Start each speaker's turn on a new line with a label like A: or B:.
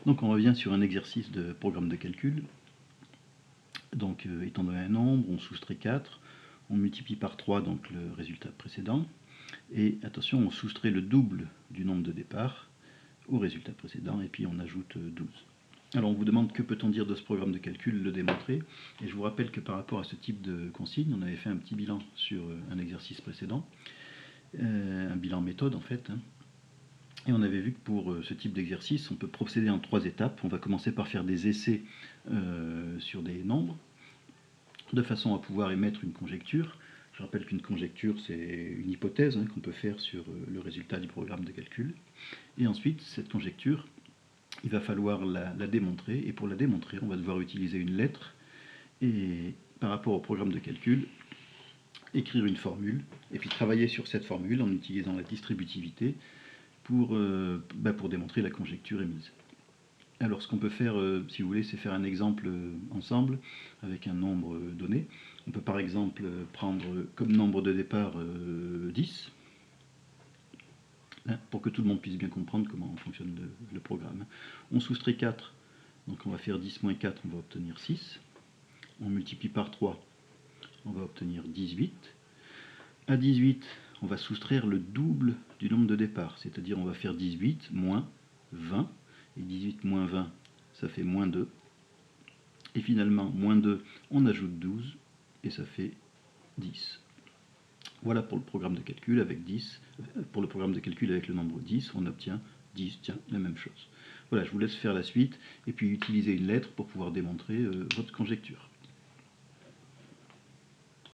A: Donc on revient sur un exercice de programme de calcul. Donc étant donné un nombre, on soustrait 4, on multiplie par 3 donc le résultat précédent, et attention, on soustrait le double du nombre de départ au résultat précédent, et puis on ajoute 12. Alors on vous demande que peut-on dire de ce programme de calcul, le démontrer, et je vous rappelle que par rapport à ce type de consigne, on avait fait un petit bilan sur un exercice précédent, un bilan méthode en fait, hein. Et on avait vu que pour ce type d'exercice, on peut procéder en 3 étapes. On va commencer par faire des essais sur des nombres, de façon à pouvoir émettre une conjecture. Je rappelle qu'une conjecture, c'est une hypothèse qu'on peut faire sur le résultat du programme de calcul. Et ensuite, cette conjecture, il va falloir la démontrer. Et pour la démontrer, on va devoir utiliser une lettre. Et par rapport au programme de calcul, écrire une formule. Et puis travailler sur cette formule en utilisant la distributivité pour démontrer la conjecture émise. Alors ce qu'on peut faire, si vous voulez, c'est faire un exemple ensemble avec un nombre donné. On peut par exemple prendre comme nombre de départ 10, hein, pour que tout le monde puisse bien comprendre comment fonctionne le programme. On soustrait 4, donc on va faire 10 moins 4, on va obtenir 6. On multiplie par 3, on va obtenir 18. À 18, on va soustraire le double du nombre de départ, c'est-à-dire on va faire 18 moins 20, et 18 moins 20, ça fait moins 2. Et finalement, moins 2, on ajoute 12, et ça fait 10. Voilà pour le programme de calcul avec 10. Pour le programme de calcul avec le nombre 10, on obtient 10, tiens, la même chose. Voilà, je vous laisse faire la suite, et puis utiliser une lettre pour pouvoir démontrer votre conjecture.